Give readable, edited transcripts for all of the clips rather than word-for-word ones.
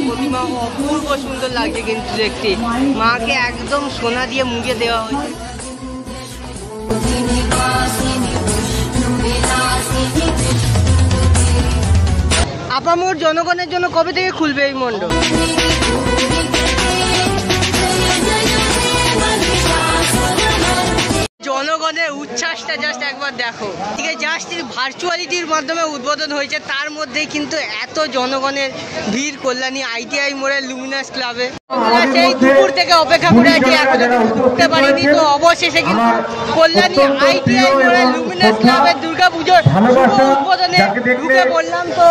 প্রতিমা অপূর্ব সুন্দর লাগছে কিন্তু দেখতে, মাকে একদম সোনা দিয়ে মুড়ে দেওয়া হয়েছে। আপামোর জনগণের জন্য কবে থেকে খুলবে এই মণ্ডপ? জনগণের উচ্ছ্বাসটা জাস্ট একবার দেখো, ঠিক আছে, জাস্ট ভার্চুয়ালিটির মাধ্যমে উদ্বোধন হয়েছে, তার মধ্যেই কিন্তু এত জনগণের ভিড় কল্যাণী ITI মোড়ের লুমিনাস ক্লাবে। সেই দুপুর থেকে অপেক্ষা করে আছি, এখনো ঢুকতে পারিনি, তো অবশেষে কিন্তু কল্যাণী ITI মোড়ের লুমিনাস ক্লাবের দুর্গাপুজোর উদ্বোধনে ঢুকে পড়লাম। তো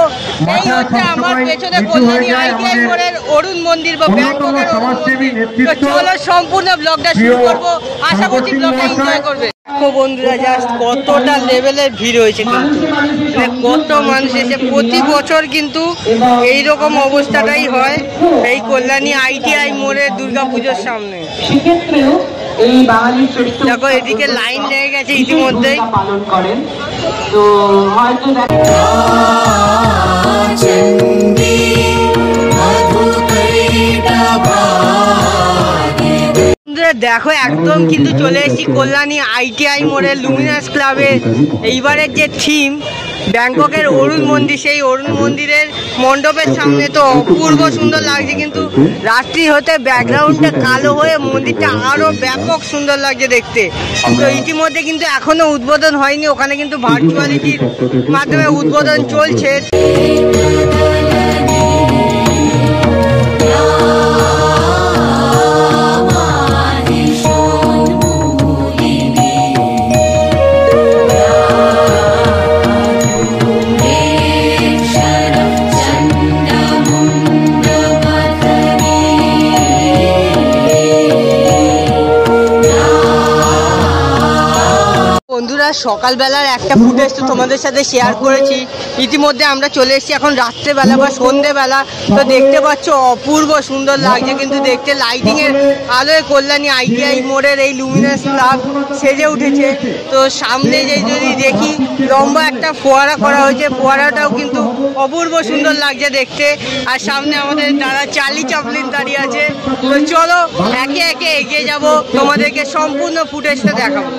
এই হচ্ছে আমার পেছনে কল্যাণী ITI মোড়ের অরুণ মন্দির বা ব্যাংককের অরুণ মন্দির। তো চলো সম্পূর্ণ ব্লগটা শুরু করবো, আশা করছি ব্লগটা এনজয় করবে। বন্ধুরা জাস্ট কতটা লেভেলের ভিড় হয়েছে, কিন্তু কত মানুষ এসে, প্রতি বছর কিন্তু এইরকম অবস্থাটাই হয় এই কল্যাণী ITI মোড়ের দুর্গাপুজোর সামনে। দেখো এদিকে লাইন লেগে গেছে ইতিমধ্যেই। দেখো একদম কিন্তু চলে এসেছি কল্যাণী ITI মোড়ের লুমিনাস ক্লাবের। এইবারের যে থিম ব্যাংককের অরুণ মন্দির, সেই অরুণ মন্দিরের মণ্ডপের সামনে তো অপূর্ব সুন্দর লাগছে, কিন্তু রাত্রি হতে ব্যাকগ্রাউন্ডটা কালো হয়ে মন্দিরটা আরো ব্যাপক সুন্দর লাগছে দেখতে। তো ইতিমধ্যে কিন্তু এখনো উদ্বোধন হয়নি, ওখানে কিন্তু ভার্চুয়ালিটির মাধ্যমে উদ্বোধন চলছে। বন্ধুরা সকালবেলার একটা ফুটেজ তো তোমাদের সাথে শেয়ার করেছি, ইতিমধ্যে আমরা চলে এসেছি এখন রাত্রেবেলা বা সন্ধেবেলা। তো দেখতে পাচ্ছ অপূর্ব সুন্দর লাগছে কিন্তু দেখতে, লাইটিংয়ের আলোয় কল্যাণী ITI মোড়ের এই লুমিনাস ক্লাব সেজে উঠেছে। তো সামনে যে যদি দেখি লম্বা একটা ফোয়ারা করা হয়েছে, ফোয়ারাটাও কিন্তু অপূর্ব সুন্দর লাগছে দেখতে। আর সামনে আমাদের দাদা চার্লি চ্যাপলিন দাঁড়িয়ে আছে। তো চলো একে একে এগিয়ে যাব, তোমাদেরকে সম্পূর্ণ ফুটেজটা দেখাবো।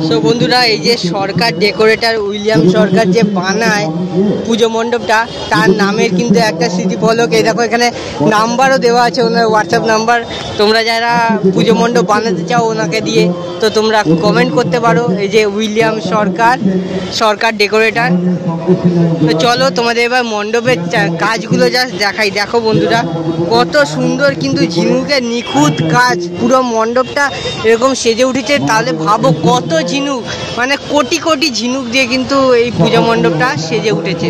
তো বন্ধুরা এই যে সরকার ডেকোরেটর উইলিয়াম সরকার যে বানায় পুজো মণ্ডপটা, তার নামের কিন্তু একটা স্মৃতিফলক, এই দেখো এখানে নাম্বারও দেওয়া আছে, ওনার হোয়াটসঅ্যাপ নাম্বার। তোমরা যারা পুজো মণ্ডপ বানাতে চাও ওনাকে দিয়ে, তো তোমরা কমেন্ট করতে পারো। এই যে উইলিয়াম সরকার ডেকোরেটর। তো চলো তোমাদের এবার মণ্ডপের কাজগুলো জাস্ট দেখাই। দেখো বন্ধুরা কত সুন্দর কিন্তু ঝিনুকের নিখুঁত কাজ, পুরো মণ্ডপটা এরকম সেজে উঠেছে। তাহলে ভাবো কত ঝিনুক, মানে কোটি কোটি ঝিনুক দিয়ে কিন্তু এই পূজা মণ্ডপটা সেজে উঠেছে।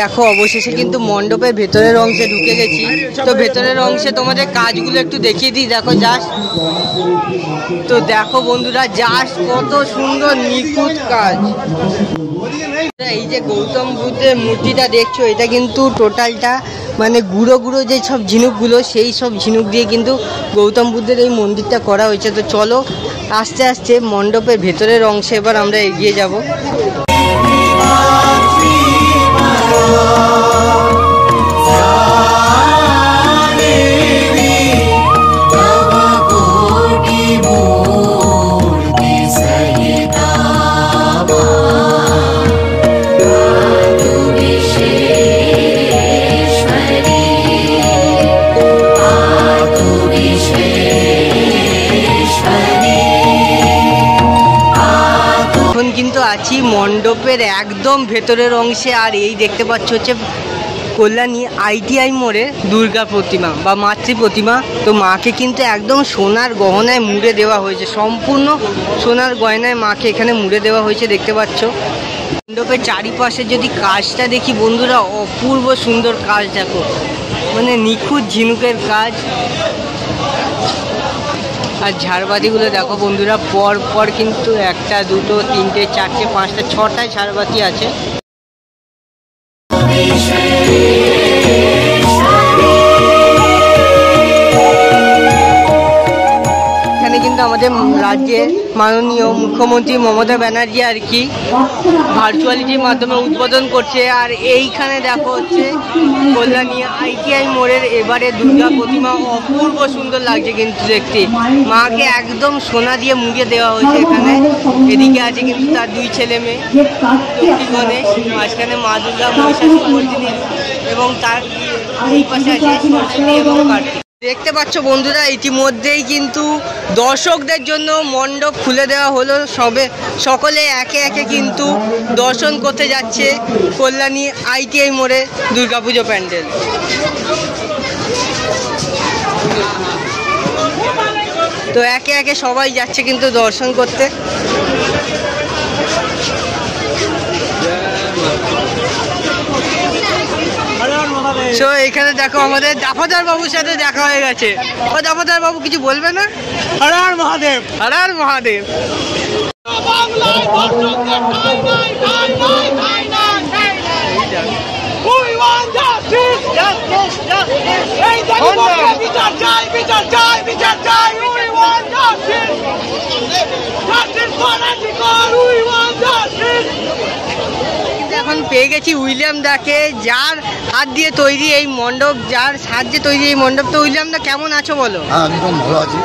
দেখো অবশেষে কিন্তু মণ্ডপের ভেতরের অংশে ঢুকে গেছি। তো ভেতরের অংশে তোমাদের কাজগুলো একটু দেখিয়ে দিই। দেখো জাস্ট, তো দেখো বন্ধুরা জাস্ট কত সুন্দর নিখুঁত কাজ। এই যে গৌতম বুদ্ধের মূর্তিটা দেখছো, এটা কিন্তু টোটালটা মানে গুঁড়ো গুঁড়ো যে সব ঝিনুকগুলো, সেই সব ঝিনুক দিয়ে কিন্তু গৌতম বুদ্ধের এই মন্দিরটা করা হয়েছে। তো চলো আস্তে আস্তে মণ্ডপের ভেতরের অংশে এবার আমরা এগিয়ে যাব। আছি মণ্ডপের একদম ভেতরের অংশে, আর এই দেখতে পাচ্ছ হচ্ছে কল্যাণী ITI মোড়ে দুর্গা প্রতিমা বা মাতৃ প্রতিমা। তো মাকে কিন্তু একদম সোনার গহনায় মুড়ে দেওয়া হয়েছে, সম্পূর্ণ সোনার গয়নায় মাকে এখানে মুড়ে দেওয়া হয়েছে দেখতে পাচ্ছ। মণ্ডপের চারিপাশে যদি কাজটা দেখি বন্ধুরা, অপূর্ব সুন্দর কাজ, দেখো মানে নিখুঁত ঝিনুকের কাজ। আর ঝাড়বাতিগুলো দেখো বন্ধুরা, পর পর কিন্তু 1টা 2টো 3টে 4টে 5টা 6টায় ঝাড়বাতি আছে। কিন্তু আমাদের রাজ্যের মাননীয় মুখ্যমন্ত্রী মমতা ব্যানার্জি আর কি ভার্চুয়ালিটির মাধ্যমে উদ্বোধন করছে। আর এইখানে দেখো হচ্ছে কল্যাণী ITI মোড়ের এবারে দুর্গা প্রতিমা অপূর্ব সুন্দর লাগছে কিন্তু দেখতে। মাকে একদম সোনা দিয়ে মুড়িয়ে দেওয়া হয়েছে এখানে। এদিকে আছে কিন্তু তার 2 ছেলে মেয়ে, লক্ষ্মী গণেশ, মাঝখানে মা দুর্গা মহিষাসুরমর্দিনী এবং তার এই পাশে আছে সরস্বতী এবং কার্তিক। দেখতে পাচ্ছ বন্ধুরা, ইতিমধ্যেই কিন্তু দর্শকদের জন্য মণ্ডপ খুলে দেওয়া হলো। সকলে একে একে কিন্তু দর্শন করতে যাচ্ছে কল্যাণী ITI মোড়ে দুর্গাপুজো প্যান্ডেল। তো একে একে সবাই যাচ্ছে কিন্তু দর্শন করতে। তো এখানে দেখো আমাদের দাফাদার বাবুর সাথে দেখা হয়ে গেছে। ও দাফাদার বাবু কিছু বলবে না? হর হর মহাদেব, হর হর মহাদেব। এখন পেয়ে গেছি উইলিয়াম দাকে, যার হাত দিয়ে তৈরি এই মণ্ডপ, যার সাহায্যে তৈরি এই মণ্ডপ। তো উইলিয়াম দা কেমন আছো বলো? হ্যাঁ, একদম ভালো আছি।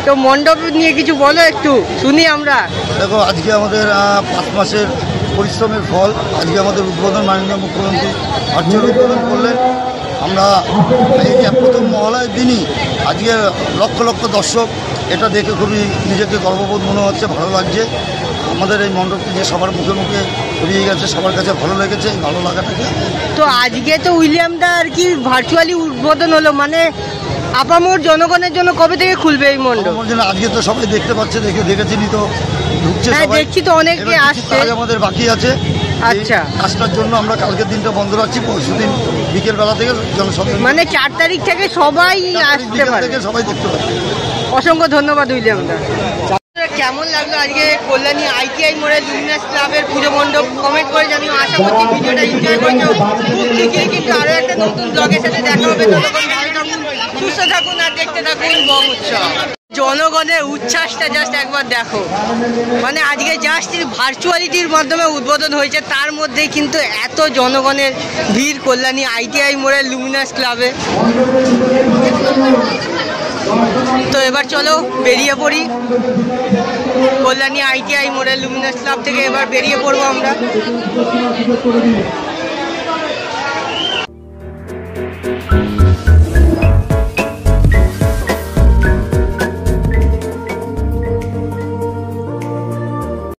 তো মণ্ডপ নিয়ে কিছু বলো, একটু শুনি আমরা। দেখো, আজকে আমাদের 5 মাসের পরিশ্রমের ফল। আজকে আমাদের উদ্বোধন মাননীয় মুখ্যমন্ত্রী ভার্চুয়াল উদ্বোধন করলেন। আমরা এই প্রথম মহালয়ের দিনই আজকে লক্ষ লক্ষ দর্শক, এটা দেখে খুবই নিজেকে গর্ববোধ মনে হচ্ছে, ভালো লাগছে। আমাদের এই মণ্ডপটি যে সবার মুখে মুখে ছড়িয়ে গেছে, সবার কাছে ভালো লেগেছে, ভালো লাগাটাকে। তো আজকে তো উইলিয়াম দা আর কি ভার্চুয়ালি উদ্বোধন হলো, মানে আপামর জনগণের জন্য কবে থেকে খুলবে এই মণ্ডপ? আজকে তো সবাই দেখতে পাচ্ছে, দেখেছিনি তো, ঢুকছে সবাই, দেখছি তো অনেকে আসছে। আমাদের বাকি আছে। আচ্ছা, কাজটার জন্য আমরা কালকের দিনটা বন্ধ রাখছি, পরশুদিন বিকেল বেলা থেকে জনসাধারণ, মানে 4 তারিখ থেকে সবাই আসতে পারে, সবাই দেখতে পাচ্ছে। অসংখ্য ধন্যবাদ উইলিয়াম দা। কেমন লাগলো আজকে কল্যাণী ITI মোড়ে লুমিনাস ক্লাবের পুজো মণ্ডপ? কমেন্ট করে জানিও। আশা করছি ভিডিওটা এনজয় করছো। খুব শিগগিরই কিন্তু আরো একটা নতুন ব্লগের সাথে দেখা হবে। ততক্ষণ ভালো থাকুন, সুস্থ থাকুন আর দেখতে থাকুন বং উৎসব। জনগণের উচ্ছ্বাসটা জাস্ট একবার দেখো, মানে আজকে জাস্ট ভার্চুয়ালিটির মাধ্যমে উদ্বোধন হয়েছে, তার মধ্যেই কিন্তু এত জনগণের ভিড় কল্যাণী ITI মোড়ে লুমিনাস ক্লাবে। তো এবার চলো বেরিয়ে পড়ি কল্যাণী ITI মোড়ে লুমিনাস ক্লাব থেকে। এবার বেরিয়ে পড়বো আমরা।